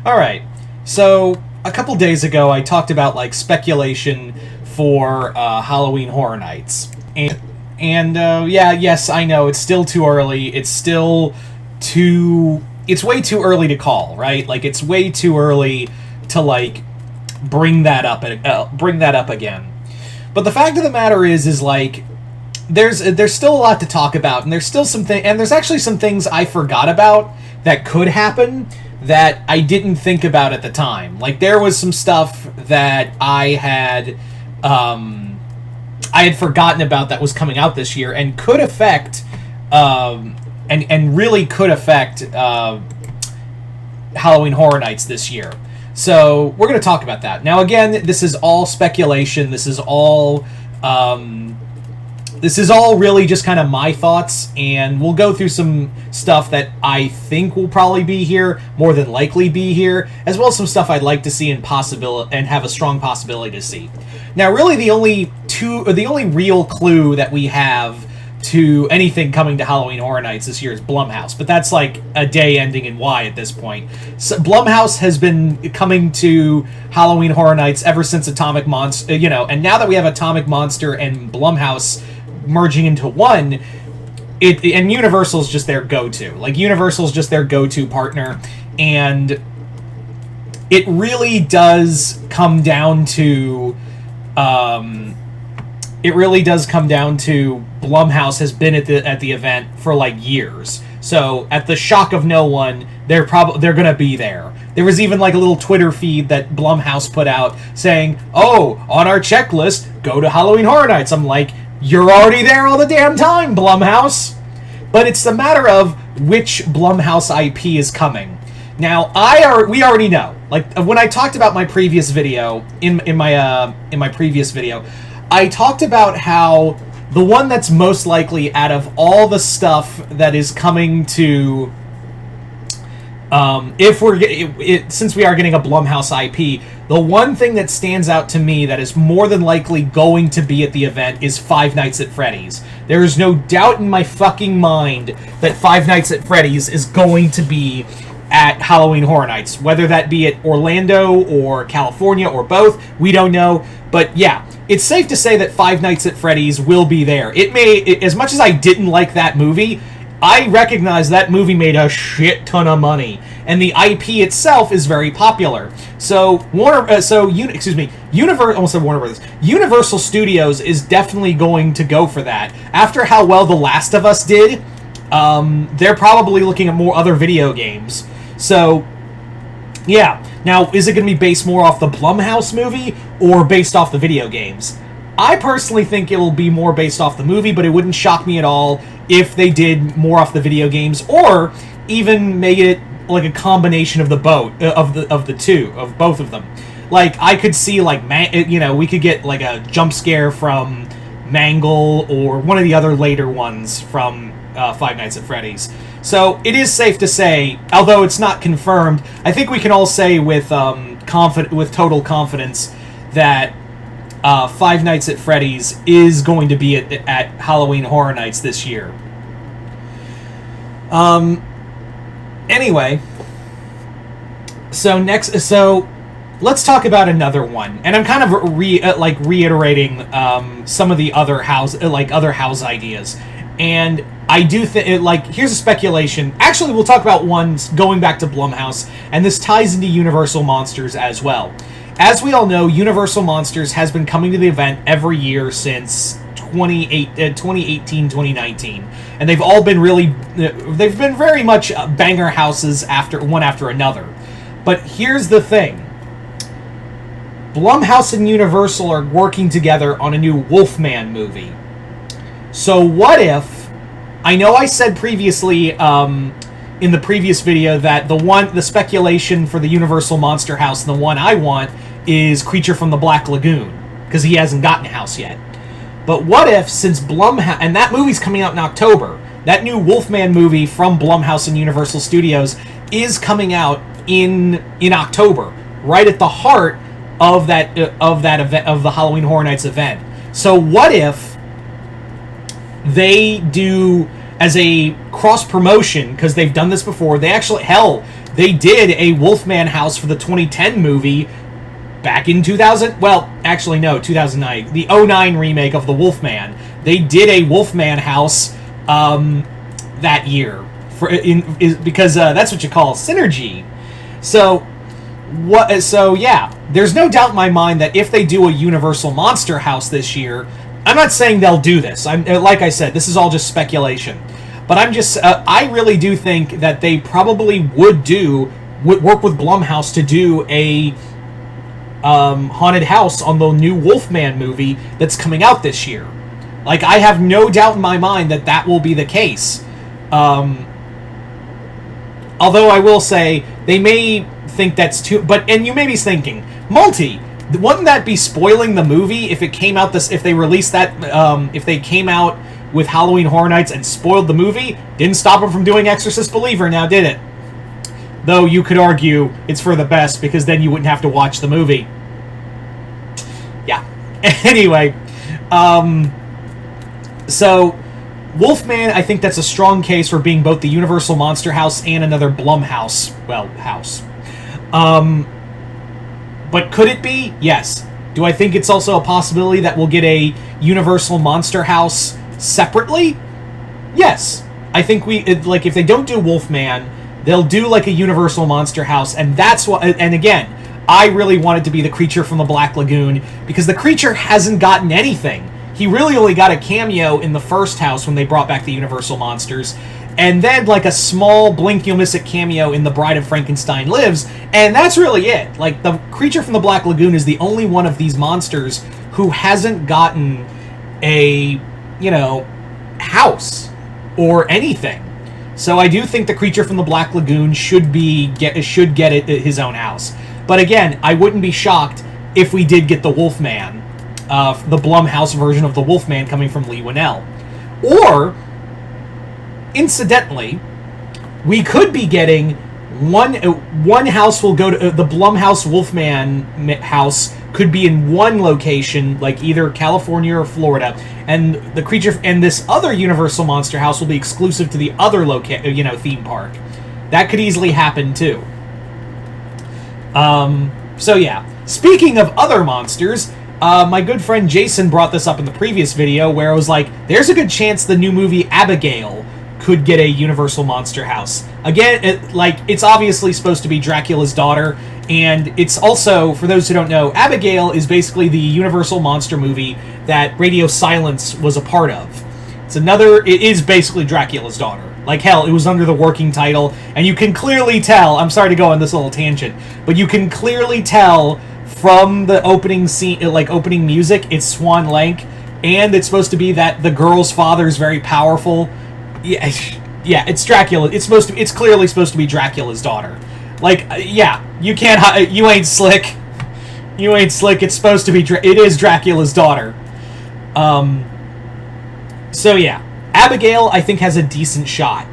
All right. So a couple days ago, I talked about like speculation for Halloween Horror Nights, and yes, I know it's still too early. It's still too. It's way too early to call, right? Like it's way too early to like bring that up again. But the fact of the matter is like there's still a lot to talk about, and there's still and there's actually some things I forgot about that could happen that I didn't think about at the time. Like there was some stuff that I had forgotten about that was coming out this year and could affect and really could affect Halloween Horror Nights this year. So we're going to talk about that. Now again, this is all speculation. This is all really just kind of my thoughts, and we'll go through some stuff that I think will probably be here, more than likely be here, as well as some stuff I'd like to see and have a strong possibility to see. Now, really, the only real clue that we have to anything coming to Halloween Horror Nights this year is Blumhouse, but that's like a day ending in Y at this point. So Blumhouse has been coming to Halloween Horror Nights ever since Atomic Monster, and now that we have Atomic Monster and Blumhouse merging into one, and Universal's just their go-to. Like, Universal's just their go-to partner, and it really does come down to Blumhouse has been at the event for like years. So at the shock of no one, they're gonna be there. There was even like a little Twitter feed that Blumhouse put out saying, "Oh, on our checklist, go to Halloween Horror Nights." I'm like, you're already there all the damn time, Blumhouse. But it's the matter of which Blumhouse IP is coming. Now, we already know. Like when I talked about my previous video in my previous video, I talked about how the one that's most likely out of all the stuff that is coming to, since we are getting a Blumhouse IP, the one thing that stands out to me that is more than likely going to be at the event is Five Nights at Freddy's. There is no doubt in my fucking mind that Five Nights at Freddy's is going to be at Halloween Horror Nights. Whether that be at Orlando or California or both, we don't know. But yeah, it's safe to say that Five Nights at Freddy's will be there. As much as I didn't like that movie, I recognize that movie made a shit ton of money, and the IP itself is very popular. So Universal Studios is definitely going to go for that. After how well The Last of Us did, they're probably looking at more other video games. So, yeah. Now, is it going to be based more off the Blumhouse movie or based off the video games? I personally think it'll be more based off the movie, but it wouldn't shock me at all if they did more off the video games, or even made it like a combination of of both of them. Like, I could see like we could get like a jump scare from Mangle or one of the other later ones from Five Nights at Freddy's. So it is safe to say, although it's not confirmed, I think we can all say with total confidence that Five Nights at Freddy's is going to be at Halloween Horror Nights this year. Anyway, so let's talk about another one, and I'm kind of reiterating some of the other house ideas, and I do think here's a speculation. Actually, we'll talk about one going back to Blumhouse, and this ties into Universal Monsters as well. As we all know, Universal Monsters has been coming to the event every year since 2018, 2019. And they've all been they've been very much banger houses one after another. But here's the thing. Blumhouse and Universal are working together on a new Wolfman movie. So what if, I know I said previously, in the previous video that the speculation for the Universal Monster House, and the one I want, is Creature from the Black Lagoon, because he hasn't gotten a house yet. But what if, since Blumhouse, and that movie's coming out in October, that new Wolfman movie from Blumhouse and Universal Studios is coming out in October, right at the heart of that event, of the Halloween Horror Nights event. So what if they do, as a cross promotion, because they've done this before, they actually, they did a Wolfman house for the 2010 movie back in 2000. Well, actually, no, 2009. The '09 remake of the Wolfman. They did a Wolfman house that year because that's what you call synergy. So yeah, there's no doubt in my mind that if they do a Universal Monster house this year, I'm not saying they'll do this. Like I said, this is all just speculation. But I really do think that they probably would work with Blumhouse to do a haunted house on the new Wolfman movie that's coming out this year. Like, I have no doubt in my mind that will be the case. Although I will say, they may think that's too... And you may be thinking, Multi, wouldn't that be spoiling the movie if it came out if they released that... if they came out with Halloween Horror Nights and spoiled the movie? Didn't stop them from doing Exorcist Believer, now did it? Though you could argue it's for the best, because then you wouldn't have to watch the movie. Yeah. Anyway, so Wolfman, I think that's a strong case for being both the Universal Monster house and another Blumhouse, house. But could it be? Yes. Do I think it's also a possibility that we'll get a Universal Monster house separately? Yes. I think if they don't do Wolfman, they'll do like a Universal Monster house, and that's what. And again, I really want it to be the Creature from the Black Lagoon, because the Creature hasn't gotten anything. He really only got a cameo in the first house when they brought back the Universal Monsters, and then like a small Blink You'll Miss It cameo in The Bride of Frankenstein Lives, and that's really it. Like, the Creature from the Black Lagoon is the only one of these monsters who hasn't gotten a, house or anything. So I do think the Creature from the Black Lagoon should get his own house. But again, I wouldn't be shocked if we did get the Wolfman, the Blumhouse version of the Wolfman coming from Leigh Whannell. Or, incidentally, we could be getting one house will go to the Blumhouse Wolfman house could be in one location, like either California or Florida, and the Creature and this other Universal Monster house will be exclusive to the other theme park. That could easily happen too. So yeah. Speaking of other monsters, my good friend Jason brought this up in the previous video, where I was like, there's a good chance the new movie Abigail could get a Universal Monster house. Again, it's obviously supposed to be Dracula's daughter, and it's also, for those who don't know, Abigail is basically the Universal Monster movie that Radio Silence was a part of. It is basically Dracula's daughter. Like, hell, it was under the working title, and you can clearly tell, I'm sorry to go on this little tangent, but you can clearly tell from the opening scene, opening music, it's Swan Lake, and it's supposed to be that the girl's father is very powerful. Yeah, it's Dracula. It's clearly supposed to be Dracula's daughter. You can't. You ain't slick. You ain't slick. It's supposed to be. It is Dracula's daughter. So yeah, Abigail, I think, has a decent shot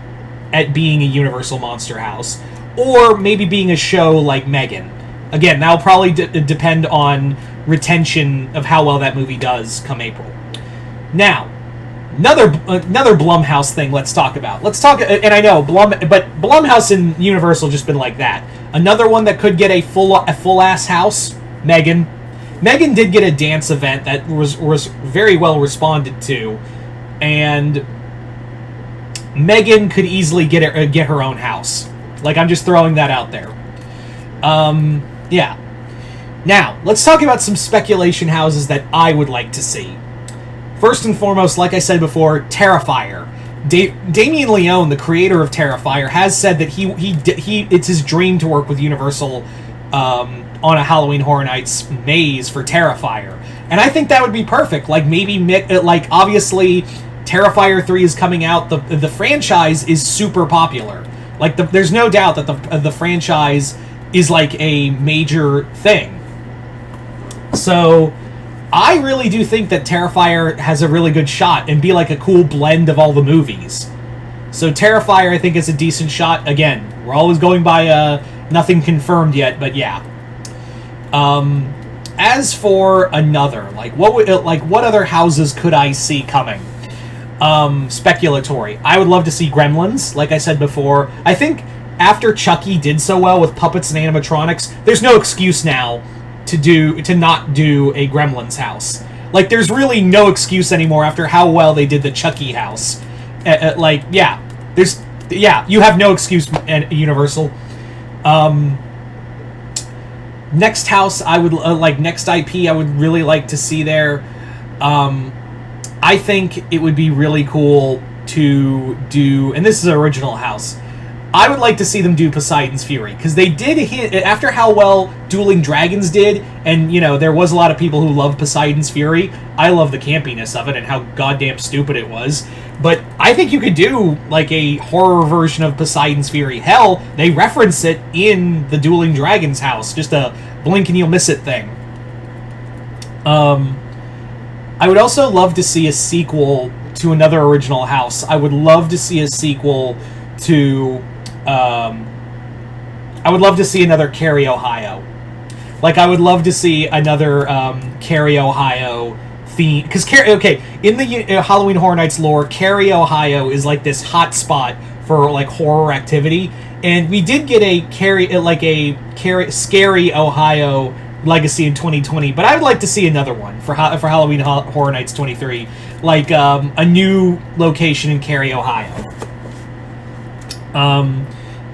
at being a Universal Monster house, or maybe being a show like Megan. Again, that'll probably depend on retention of how well that movie does come April. Now, another Blumhouse thing. Let's talk about. And I know Blumhouse and Universal just been like that. Another one that could get a full ass house. Megan. Megan did get a dance event that was very well responded to, and Megan could easily get her own house. I'm just throwing that out there. Yeah. Now, let's talk about some speculation houses that I would like to see. First and foremost, like I said before, Terrifier. Damien Leone, the creator of Terrifier, has said that it's his dream to work with Universal on a Halloween Horror Nights maze for Terrifier. And I think that would be perfect. Obviously, Terrifier 3 is coming out. The franchise is super popular. There's no doubt that the franchise is a major thing. So I really do think that Terrifier has a really good shot and be a cool blend of all the movies. So Terrifier, I think, is a decent shot. Again, we're always going by nothing confirmed yet, but yeah. As for another, what other houses could I see coming? Speculatory. I would love to see Gremlins, like I said before. I think after Chucky did so well with puppets and animatronics, there's no excuse now to not do a Gremlins house. Like, there's really no excuse anymore after how well they did the Chucky house. You have no excuse, Universal. Next house, I would next IP, I would really like to see there. I think it would be really cool to do, and this is an original house. I would like to see them do Poseidon's Fury, because they did hit, after how well Dueling Dragons did, and, there was a lot of people who loved Poseidon's Fury. I love the campiness of it and how goddamn stupid it was. But I think you could do, a horror version of Poseidon's Fury. Hell, they reference it in the Dueling Dragons house, just a blink and you'll miss it thing. I would also love to see a sequel to another original house. I would love to see a sequel to... I would love to see another Cary, Ohio. I would love to see another Cary, Ohio theme. Because, in the Halloween Horror Nights lore, Cary, Ohio is this hot spot for horror activity. And we did get a Scary Ohio legacy in 2020, but I would like to see another one for Halloween Horror Nights 23. A new location in Cary, Ohio.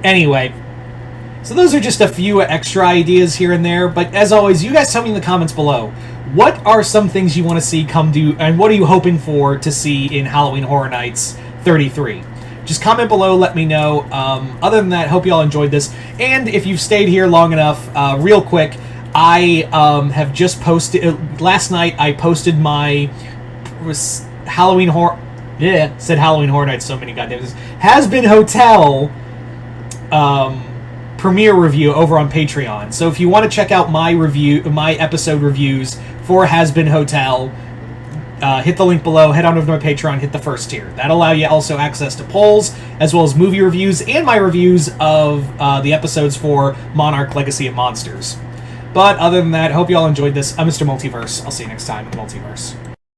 Anyway, so those are just a few extra ideas here and there, but as always, you guys tell me in the comments below, what are some things you want to see come to, and what are you hoping for to see in Halloween Horror Nights 33? Just comment below, let me know. Other than that, hope you all enjoyed this, and if you've stayed here long enough, real quick, I have just posted, last night I posted my Halloween Horror... Yeah, said Halloween Horror Nights so many goddamn times. Has Been Hotel premiere review over on Patreon. So if you want to check out my episode reviews for Has Been Hotel, hit the link below, head on over to my Patreon, hit the first tier. That'll allow you also access to polls, as well as movie reviews, and my reviews of the episodes for Monarch Legacy of Monsters. But other than that, hope you all enjoyed this. I'm Mr. Multiverse. I'll see you next time in the Multiverse.